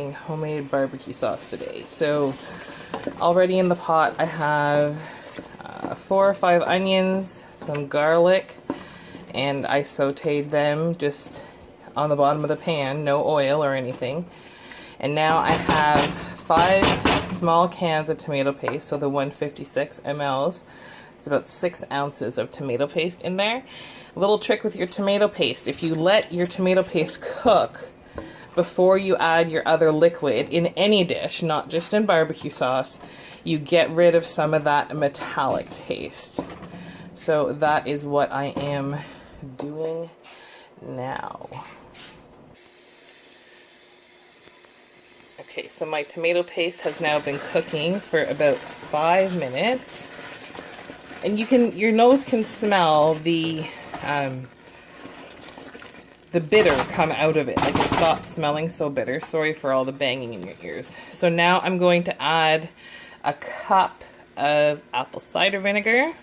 making homemade barbecue sauce today. So already in the pot I have 4 or 5 onions, some garlic, and I sauteed them just on the bottom of the pan, no oil or anything. And now I have 5 small cans of tomato paste, so the 156 mLs. It's about 6 ounces of tomato paste in there. A little trick with your tomato paste: if you let your tomato paste cook before you add your other liquid in any dish, not just in barbecue sauce, you get rid of some of that metallic taste. So that is what I am doing now. Okay, so my tomato paste has now been cooking for about 5 minutes. And your nose can smell the bitter come out of it. Like, it stops smelling so bitter. Sorry for all the banging in your ears. So now I'm going to add a cup of apple cider vinegar.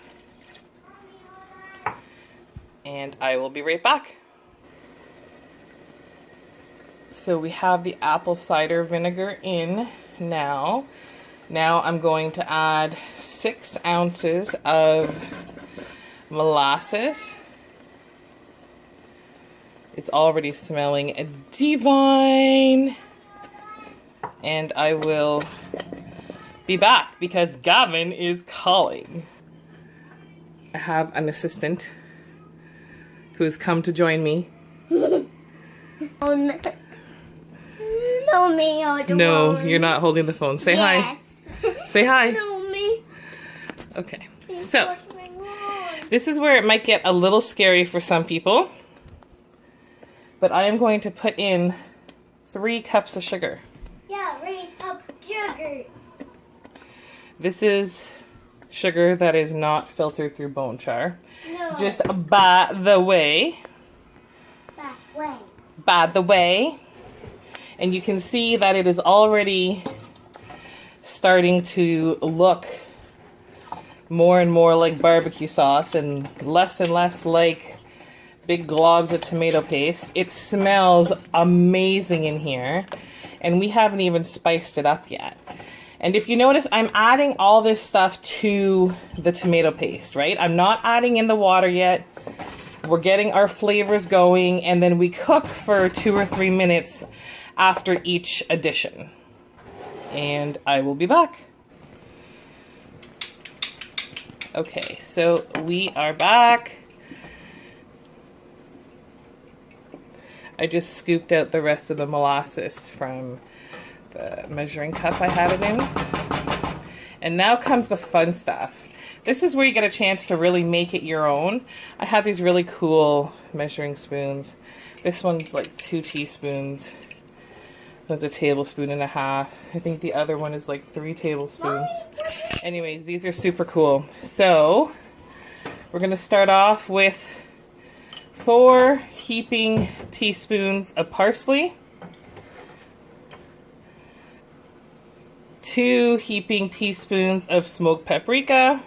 And I will be right back. So we have the apple cider vinegar in now. Now I'm going to add 6 ounces of molasses. It's already smelling divine. And I will be back because Gavin is calling. I have an assistant who has come to join me. Oh, no, me or the No, phone. you're not holding the phone. Say hi. Say hi. No, me. Okay, so this is where it might get a little scary for some people, but I am going to put in 3 cups of sugar. Yeah, 3 cups of sugar. This is sugar that is not filtered through bone char. No. Just by the way. That way. By the way. And you can see that it is already starting to look more and more like barbecue sauce and less like big globs of tomato paste. It smells amazing in here, and we haven't even spiced it up yet. And if you notice, I'm adding all this stuff to the tomato paste, right? I'm not adding in the water yet. We're getting our flavors going, and then we cook for 2 or 3 minutes after each addition. And I will be back. Okay, so we are back. I just scooped out the rest of the molasses from the measuring cup I had it in. And now comes the fun stuff. This is where you get a chance to really make it your own. I have these really cool measuring spoons. This one's like 2 teaspoons. That's a tablespoon and a half. I think the other one is like 3 tablespoons. Anyways, these are super cool. So we're going to start off with 4 heaping teaspoons of parsley, 2 heaping teaspoons of smoked paprika,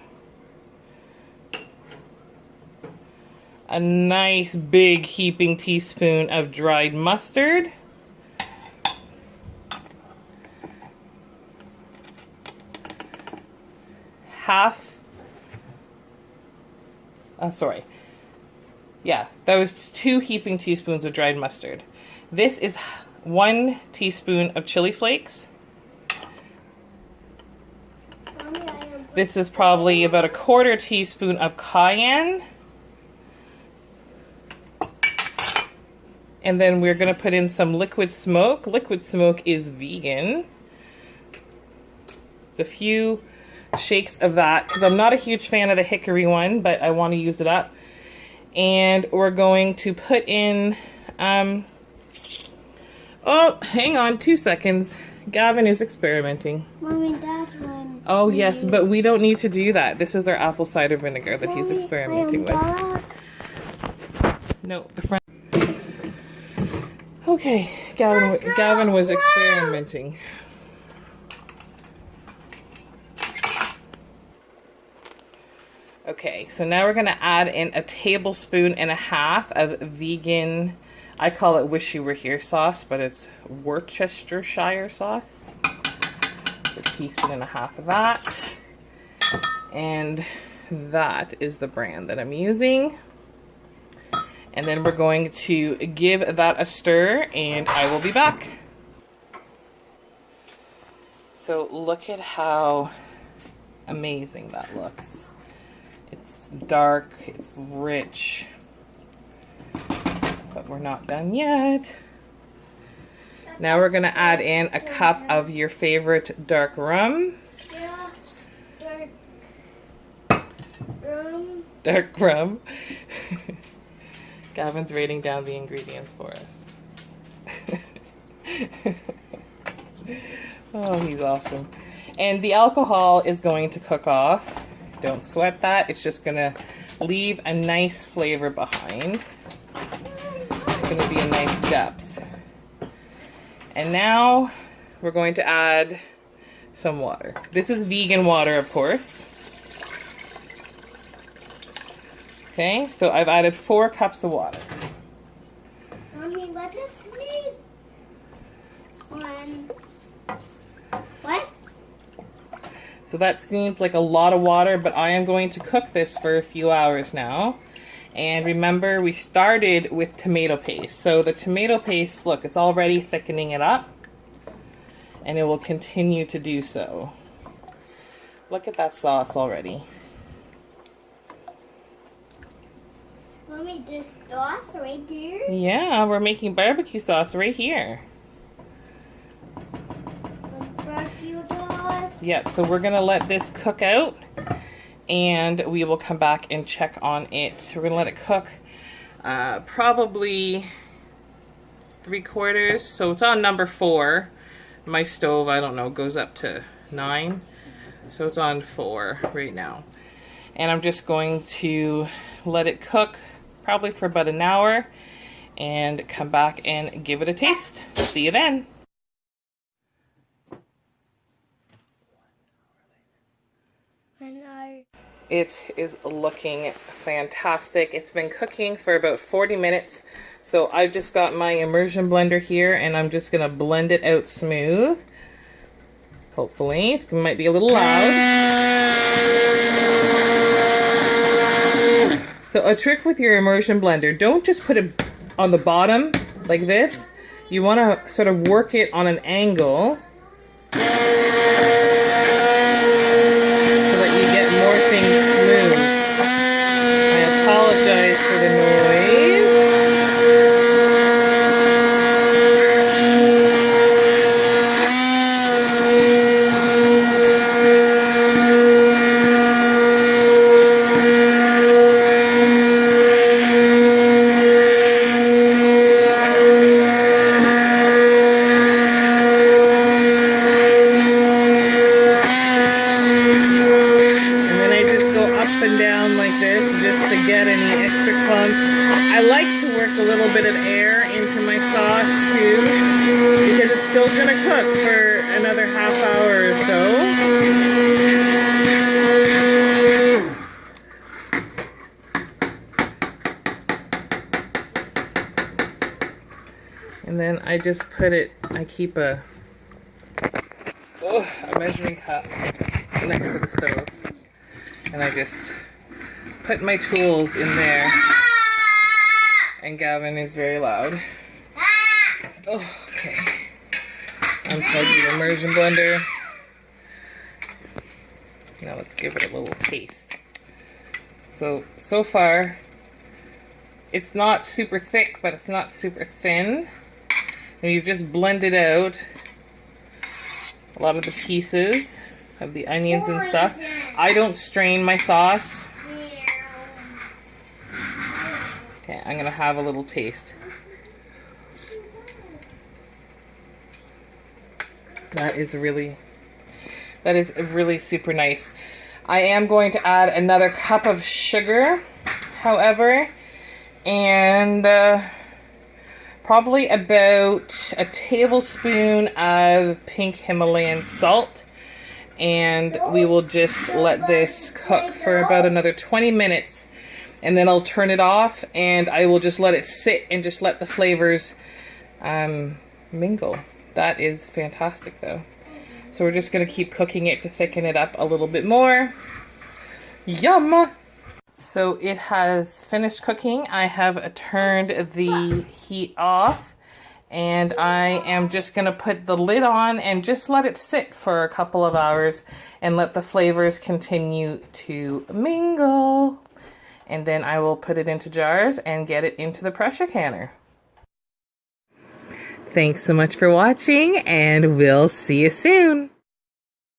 a nice big heaping teaspoon of dried mustard, that was 2 heaping teaspoons of dried mustard. This is 1 teaspoon of chili flakes. This is probably about a 1/4 teaspoon of cayenne. And then we're going to put in some liquid smoke. Liquid smoke is vegan. It's a few shakes of that because I'm not a huge fan of the hickory one, but I want to use it up. And we're going to put in oh, hang on 2 seconds. Gavin is experimenting. Mommy, that's one. Oh yes, but we don't need to do that. This is our apple cider vinegar that he's experimenting with. No, the front. Okay, Gavin was experimenting. Okay, so now we're going to add in 1.5 tablespoons of vegan I call it Wish You Were Here sauce, but it's Worcestershire sauce. A teaspoon and a half of that. And that is the brand that I'm using. And then we're going to give that a stir, and I will be back. So look at how amazing that looks. It's dark, it's rich, but we're not done yet. Now we're gonna add in a cup of your favorite dark rum. Yeah, dark rum. Dark rum. Gavin's writing down the ingredients for us. Oh, he's awesome. And the alcohol is going to cook off. Don't sweat that. It's just going to leave a nice flavor behind. It's going to be a nice depth. And now we're going to add some water. This is vegan water, of course. Okay, so I've added 4 cups of water. Mommy, what does it mean? What? So that seems like a lot of water, but I am going to cook this for a few hours now. And remember, we started with tomato paste. So the tomato paste, look, it's already thickening it up. And it will continue to do so. Look at that sauce already. Mommy, this sauce right here? Yeah, we're making barbecue sauce right here. Barbecue sauce. Yep, so we're going to let this cook out. And we will come back and check on it. We're going to let it cook probably 3/4. So it's on number 4. My stove, I don't know, goes up to 9. So it's on 4 right now. And I'm just going to let it cook probably for about an hour and come back and give it a taste. See you then. It is looking fantastic. It's been cooking for about 40 minutes. So I've just got my immersion blender here and I'm just going to blend it out smooth. Hopefully. It might be a little loud. So a trick with your immersion blender, don't just put it on the bottom like this. You want to sort of work it on an angle so that you get more things smooth. I apologize for the noise. I like to work a little bit of air into my sauce too, because it's still going to cook for another half hour or so. And then I just put it, I keep a measuring cup next to the stove. And I just put my tools in there. And Gavin is very loud. Oh, okay. Unplug the immersion blender. Now let's give it a little taste. So far, it's not super thick, but it's not super thin. And you've just blended out a lot of the pieces of the onions and stuff. I don't strain my sauce. Okay, I'm gonna have a little taste. That is really super nice. I am going to add another cup of sugar, however, and probably about a tablespoon of pink Himalayan salt. And we will just let this cook for about another 20 minutes. and then I'll turn it off and I will just let it sit and just let the flavors mingle. That is fantastic though. So we're just going to keep cooking it to thicken it up a little bit more. Yum! So it has finished cooking. I have turned the heat off and I am just going to put the lid on and just let it sit for a couple of hours and let the flavors continue to mingle. And then I will put it into jars and get it into the pressure canner. Thanks so much for watching, and we'll see you soon.